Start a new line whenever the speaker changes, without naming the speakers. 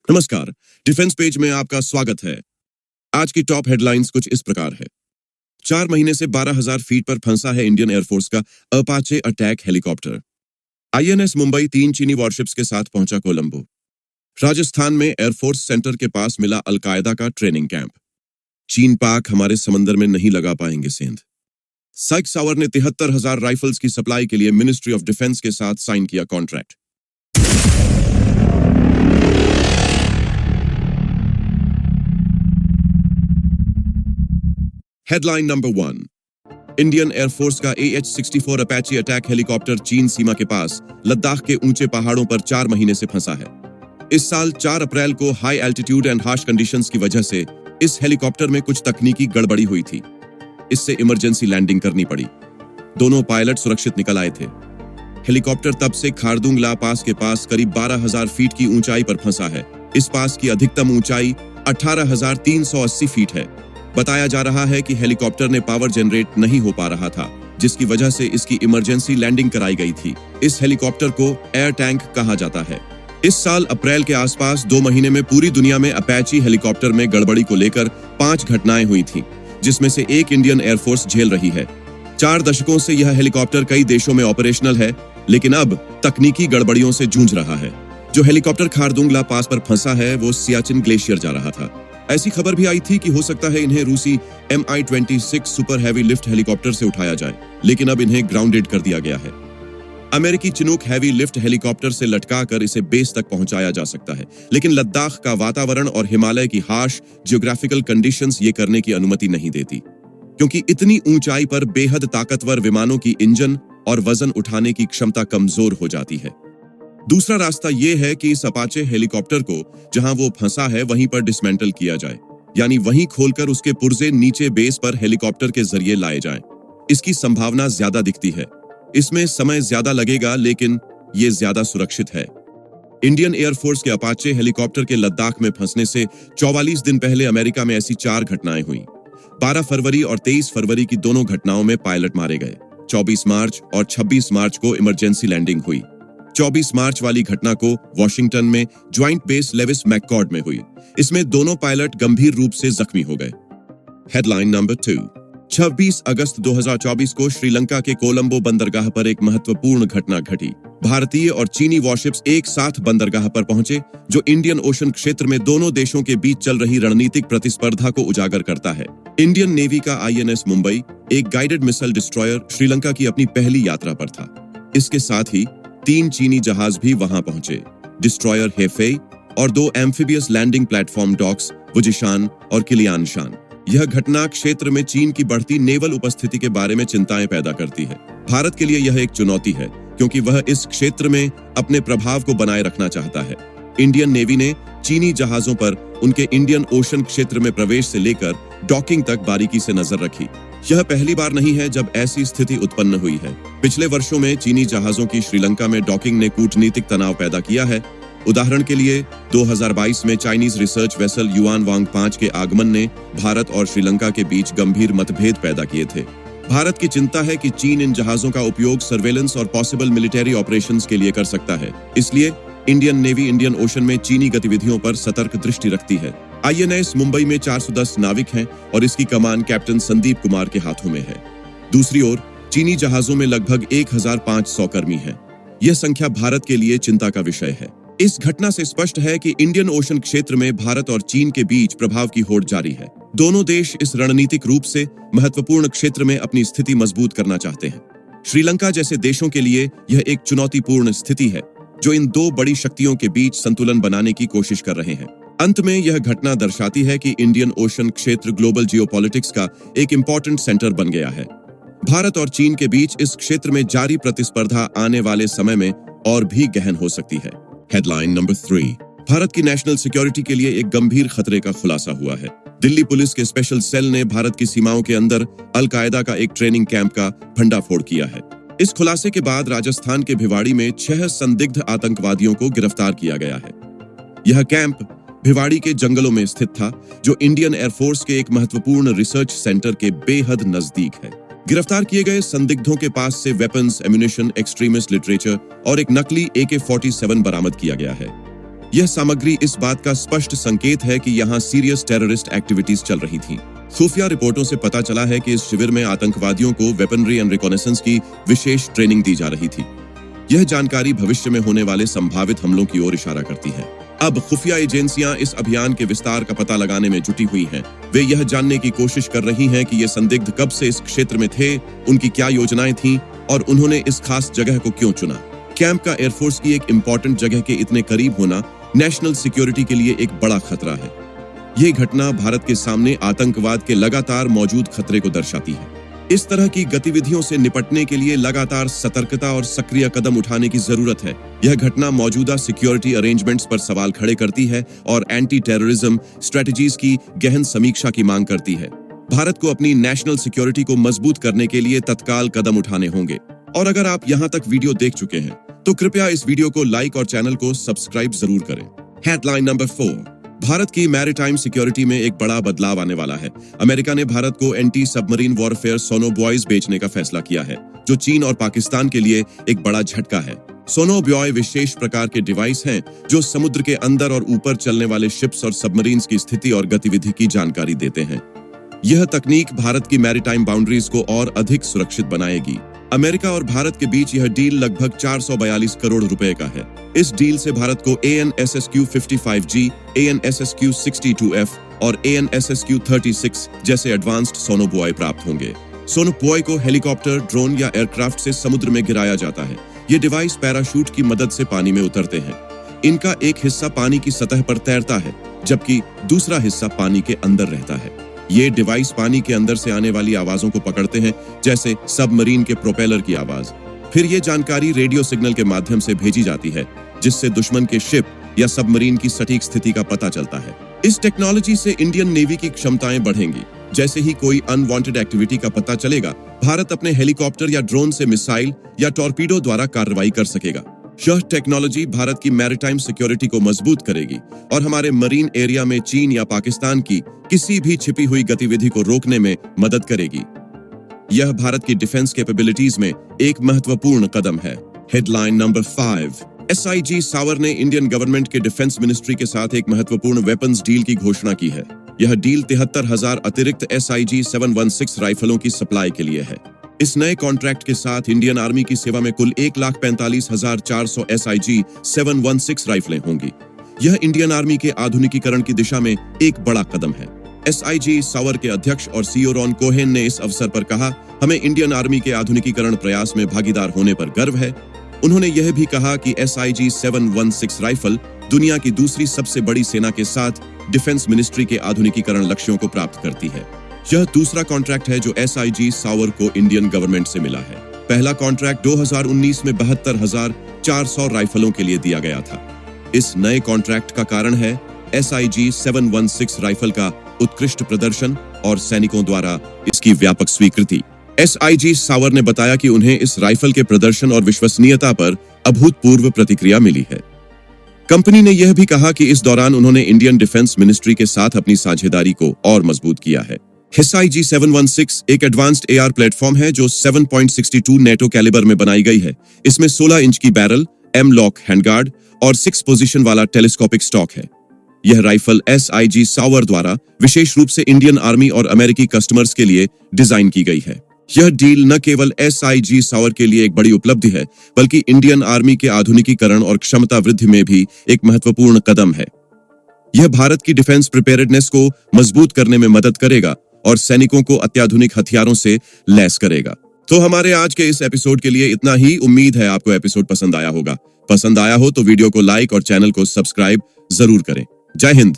नमस्कार, defence page में आपका स्वागत है। आज की टॉप हेडलाइंस कुछ इस प्रकार है। 4 महीने से 12,000 फीट पर फंसा है इंडियन एयरफोर्स का Apache attack helicopter. INS Mumbai 3 चीनी वॉरशिप्स के साथ पहुंचा कोलंबो। राजस्थान में एयरफोर्स सेंटर के पास मिला अलकायदा का ट्रेनिंग कैंप। चीन पाक हमारे समंदर में नहीं लगा पाएंगे सेंध। साइक सावर ने 73,000 राइफल्स की सप्लाई के लिए मिनिस्ट्री ऑफ डिफेंस के साथ साइन किया contract. Headline number 1। Indian air force का AH-64 अपाचे अटैक हेलीकॉप्टर चीन सीमा के पास लद्दाख के ऊंचे पहाड़ों पर 4 महीने से फंसा है। इस साल 4 अप्रैल को high altitude and harsh conditions की वजह से इस हेलीकॉप्टर में कुछ तकनीकी गड़बड़ी हुई थी। इससे इमरजेंसी लैंडिंग करनी पड़ी। दोनों पायलट सुरक्षित निकल आए थे। हेलीकॉप्टर तब से खारदुंग ला पास के पास करीब 12,000 फीट की ऊंचाई पर फंसा है। इस पास की अधिकतम ऊंचाई 18,380 फीट है। बताया जा रहा है कि हेलीकॉप्टर ने पावर जनरेट नहीं हो पा रहा था, जिसकी वजह से इसकी इमरजेंसी लैंडिंग कराई गई थी। इस हेलीकॉप्टर को एयर टैंक कहा जाता है। इस साल अप्रैल के आसपास 2 महीने में पूरी दुनिया में अपाचे हेलीकॉप्टर में गड़बड़ी को लेकर 5 घटनाएं हुई थीं, जिसमें से एक इंडियन एयरफोर्स झेल रही है। 4 दशकों से यह हेलीकॉप्टर कई देशों में ऑपरेशनल है, लेकिन अब तकनीकी गड़बड़ियों से जूझ रहा है। जो हेलीकॉप्टर खारदुंग ला पास पर फंसा है वो सियाचिन ग्लेशियर जा रहा था। ऐसी खबर भी आई थी कि हो सकता है इन्हें रूसी Mi-26 super heavy lift helicopter से उठाया जाए, लेकिन अब इन्हें ग्राउंडेड कर दिया गया है। अमेरिकी चिनूक हैवी लिफ्ट हेलीकॉप्टर से लटकाकर इसे बेस तक पहुंचाया जा सकता है, लेकिन लद्दाख का वातावरण और हिमालय की हार्श जियोग्राफिकल कंडीशंस ये करने की अनुमति नहीं देती, क्योंकि इतनी ऊंचाई पर बेहद ताकतवर विमानों की इंजन और वजन उठाने की क्षमता कमजोर हो जाती है। दूसरा रास्ता यह है कि इस अपाचे हेलीकॉप्टर को जहां वो फंसा है वहीं पर डिसमेंटल किया जाए, यानी वहीं खोलकर उसके पुर्जे नीचे बेस पर हेलीकॉप्टर के जरिए लाए जाएं। इसकी संभावना ज्यादा दिखती है। इसमें समय ज्यादा लगेगा, लेकिन ये ज्यादा सुरक्षित है। इंडियन एयरफोर्स के अपाचे हेलीकॉप्टर के लद्दाख में फंसने से 44 दिन पहले अमेरिका में ऐसी 4 घटनाएं हुई। 12 फरवरी और 23 फरवरी की दोनों घटनाओं में पायलट मारे गए। 24 मार्च और 26 मार्च को इमरजेंसी लैंडिंग हुई। 24 मार्च वाली घटना को वॉशिंगटन में ज्वाइंट बेस लेविस मैककॉर्ड में हुई। इसमें दोनों पायलट गंभीर रूप से जख्मी हो गए। Headline number 2। 26 अगस्त 2024 को श्रीलंका के कोलंबो बंदरगाह पर एक महत्वपूर्ण घटना घटी। भारतीय और चीनी वॉरशिप्स एक साथ बंदरगाह पर पहुंचे, जो इंडियन ओशन क्षेत्र में दोनों देशों के बीच चल रही रणनीतिक प्रतिस्पर्धा को उजागर करता है। इंडियन नेवी का INS मुंबई एक गाइडेड मिसाइल डिस्ट्रॉयर श्रीलंका की अपनी पहली यात्रा पर था। इसके साथ ही 3 चीनी जहाज भी वहां पहुंचे, डिस्ट्रॉयर हेफेई और 2 एम्फिबियस लैंडिंग प्लेटफॉर्म डॉक्स वुजिशान और किलियानशान। यह घटना क्षेत्र में चीन की बढ़ती नेवल उपस्थिति के बारे में चिंताएं पैदा करती है। भारत के लिए यह एक चुनौती है, क्योंकि वह इस क्षेत्र में अपने प्रभाव को बनाए रखना चाहता है। इंडियन नेवी ने चीनी जहाजों पर उनके इंडियन ओशन क्षेत्र में प्रवेश से लेकर डॉकिंग तक बारीकी से नजर रखी। यह पहली बार नहीं है जब ऐसी स्थिति उत्पन्न हुई है। पिछले वर्षों में चीनी जहाजों की श्रीलंका में डॉकिंग ने कूटनीतिक तनाव पैदा किया है। उदाहरण के लिए 2022 में चाइनीज रिसर्च वेसल युआन वांग 5 के आगमन ने भारत और श्रीलंका के बीच गंभीर मतभेद पैदा किए थे। भारत की चिंता है कि चीन इन जहाजों का उपयोग सर्वेलेंस और पॉसिबल मिलिट्री ऑपरेशंस के लिए कर सकता है। इसलिए इंडियन नेवी इंडियन ओशन में चीनी गतिविधियों पर सतर्क दृष्टि रखती है। INS मुंबई में 410 नाविक हैं और इसकी कमान कैप्टन संदीप कुमार के हाथों में है। दूसरी ओर चीनी जहाजों में लगभग 1,500 कर्मी हैं। यह संख्या भारत के लिए चिंता का विषय है। इस घटना से स्पष्ट है कि इंडियन ओशन क्षेत्र में भारत और चीन के बीच प्रभाव की होड़ जारी है। दोनों देश इस रणनीतिक रूप से महत्वपूर्ण क्षेत्र में अपनी स्थिति मजबूत करना चाहते हैं। श्रीलंका जैसे देशों के लिए यह एक चुनौतीपूर्ण स्थिति है, जो इन 2 बड़ी शक्तियों के बीच संतुलन बनाने की कोशिश कर रहे हैं। अंत में यह घटना दर्शाती है कि इंडियन ओशन क्षेत्र ग्लोबल जियोपॉलिटिक्स का एक इंपॉर्टेंट सेंटर बन गया है। भारत और चीन के बीच इस क्षेत्र में जारी प्रतिस्पर्धा आने वाले समय में और भी गहन हो सकती है। Headline number 3। भारत की नेशनल सिक्योरिटी के लिए एक गंभीर खतरे का खुलासा हुआ है। दिल्ली पुलिस के स्पेशल सेल ने भारत की सीमाओं के अंदर अलकायदा का एक ट्रेनिंग कैंप का भंडाफोड़ किया है। इस खुलासे के बाद राजस्थान के भिवाड़ी में 6 संदिग्ध आतंकवादियों को गिरफ्तार किया गया है। यह कैंप भिवाड़ी के जंगलों में स्थित था, जो इंडियन एयरफोर्स के एक महत्वपूर्ण रिसर्च सेंटर के बेहद नजदीक है। गिरफ्तार किए गए संदिग्धों के पास से वेपन्स, एम्यूनिशन, एक्सट्रीमिस्ट लिटरेचर और एक नकली AK-47 बरामद किया गया है। यह सामग्री इस बात का स्पष्ट संकेत है कि यहाँ सीरियस टेररिस्ट एक्टिविटीज चल रही थीं। खुफिया रिपोर्टों से पता चला है कि इस शिविर में आतंकवादियों को वेपनरी एंड रिकॉनेसेंस की विशेष ट्रेनिंग दी जा रही थी। यह जानकारी भविष्य में होने वाले संभावित हमलों की ओर इशारा करती है। अब खुफिया एजेंसियां इस अभियान के विस्तार का पता लगाने में जुटी हुई हैं। वे यह जानने की कोशिश कर रही हैं कि ये संदिग्ध कब से इस क्षेत्र में थे, उनकी क्या योजनाएं थीं और उन्होंने इस खास जगह को क्यों चुना। कैंप का एयरफोर्स की एक इम्पोर्टेंट जगह के इतने करीब होना नेशनल सिक्योरिटी के लिए एक बड़ा खतरा है। ये घटना भारत के सामने आतंकवाद के लगातार मौजूद खतरे को दर्शाती है। इस तरह की गतिविधियों से निपटने के लिए लगातार सतर्कता और सक्रिय कदम उठाने की जरूरत है। यह घटना मौजूदा सिक्योरिटी अरेंजमेंट्स पर सवाल खड़े करती है और एंटी टेररिज्म स्ट्रेटजीज की गहन समीक्षा की मांग करती है। भारत को अपनी नेशनल सिक्योरिटी को मजबूत करने के लिए तत्काल कदम उठाने होंगे। और अगर आप यहाँ तक वीडियो देख चुके हैं तो कृपया इस वीडियो को लाइक और चैनल को सब्सक्राइब जरूर करें। हेडलाइन नंबर 4, भारत की मैरीटाइम सिक्योरिटी में एक बड़ा बदलाव आने वाला है। अमेरिका ने भारत को एंटी सबमरीन वॉरफेयर सोनोबॉयज बेचने का फैसला किया है, जो चीन और पाकिस्तान के लिए एक बड़ा झटका है। सोनोबॉय विशेष प्रकार के डिवाइस हैं जो समुद्र के अंदर और ऊपर चलने वाले शिप्स और सबमरीन्स की स्थिति और गतिविधि की जानकारी देते हैं। यह तकनीक भारत की मैरीटाइम बाउंड्रीज को और अधिक सुरक्षित बनाएगी। अमेरिका और भारत के बीच यह डील लगभग 442 करोड़ रुपए का है। इस डील से भारत को AN/SSQ 55G, AN/SSQ 62F और AN/SSQ 36 जैसे एडवांस्ड सोनोबॉय प्राप्त होंगे। सोनोबॉय को हेलीकॉप्टर, ड्रोन या एयरक्राफ्ट से समुद्र में गिराया जाता है। ये डिवाइस पैराशूट की मदद से पानी में उतरते हैं। इनका एक हिस्सा पानी की सतह पर तैरता है, जबकि दूसरा हिस्सा पानी के अंदर रहता है। ये डिवाइस पानी के अंदर से आने वाली आवाजों को पकड़ते हैं, जैसे सबमरीन के प्रोपेलर की आवाज। फिर ये जानकारी रेडियो सिग्नल के माध्यम से भेजी जाती है, जिससे दुश्मन के शिप या सबमरीन की सटीक स्थिति का पता चलता है। इस टेक्नोलॉजी से इंडियन नेवी की क्षमताएं बढ़ेंगी। जैसे ही कोई अनवांटेड एक्टिविटी का पता चलेगा, भारत अपने हेलीकॉप्टर या ड्रोन से मिसाइल या टॉर्पीडो द्वारा कार्रवाई कर सकेगा। यह टेक्नोलॉजी भारत की मैरीटाइम सिक्योरिटी को मजबूत करेगी और हमारे मरीन एरिया में चीन या पाकिस्तान की किसी भी छिपी हुई गतिविधि को रोकने में मदद करेगी। यह भारत की डिफेंस कैपेबिलिटीज में एक महत्वपूर्ण कदम है। हेडलाइन नंबर 5, SIG सावर ने इंडियन गवर्नमेंट के डिफेंस मिनिस्ट्री के साथ एक महत्वपूर्ण वेपन्स डील की घोषणा की है। यह डील 73,000 अतिरिक्त SIG 716 राइफलों की सप्लाई के लिए है। इस नए कॉन्ट्रैक्ट के साथ इंडियन आर्मी की सेवा में कुल 1,45,400 SIG 716 राइफलें होंगी। यह इंडियन आर्मी के आधुनिकीकरण की दिशा में एक बड़ा कदम है। SIG सावर के अध्यक्ष और CEO रॉन कोहेन ने इस अवसर पर कहा, हमें इंडियन आर्मी के आधुनिकीकरण प्रयास में भागीदार होने पर गर्व है। उन्होंने यह भी कहा कि SIG 716 राइफल दुनिया की दूसरी सबसे बड़ी सेना के साथ डिफेंस मिनिस्ट्री के आधुनिकीकरण लक्ष्यों को प्राप्त करती है। यह दूसरा कॉन्ट्रैक्ट है जो SIG सावर को इंडियन गवर्नमेंट से मिला है। पहला कॉन्ट्रैक्ट 2019 में 72,400 राइफलों के लिए दिया गया था। इस नए कॉन्ट्रैक्ट का कारण है SIG 716 राइफल का उत्कृष्ट प्रदर्शन और सैनिकों द्वारा इसकी व्यापक स्वीकृति। SIG सावर ने बताया कि उन्हें इस राइफल के प्रदर्शन और विश्वसनीयता पर अभूतपूर्व प्रतिक्रिया मिली है। कंपनी ने यह भी कहा कि इस दौरान उन्होंने इंडियन डिफेंस मिनिस्ट्री के साथ अपनी साझेदारी को और मजबूत किया है। SIG 716 एक एडवांस्ड AR प्लेटफॉर्म है जो 7.62 नेटो कैलिबर में बनाई गई है। इसमें 16 इंच की बैरल, M-लॉक हैंडगार्ड और 6 पोजीशन वाला टेलीस्कोपिक स्टॉक है। यह राइफल SIG सावर द्वारा विशेष रूप से इंडियन आर्मी और अमेरिकी कस्टमर्स के लिए डिजाइन की गई है। यह डील न केवल SIG सावर के लिए एक बड़ी उपलब्धि है, बल्कि इंडियन आर्मी के आधुनिकीकरण और क्षमता वृद्धि में भी एक महत्वपूर्ण कदम है। यह भारत की डिफेंस प्रिपेयर्डनेस को मजबूत करने में मदद करेगा और सैनिकों को अत्याधुनिक हथियारों से लैस करेगा। तो हमारे आज के इस एपिसोड के लिए इतना ही। उम्मीद है आपको एपिसोड पसंद आया होगा। पसंद आया हो तो वीडियो को लाइक और चैनल को सब्सक्राइब जरूर करें। जय हिंद।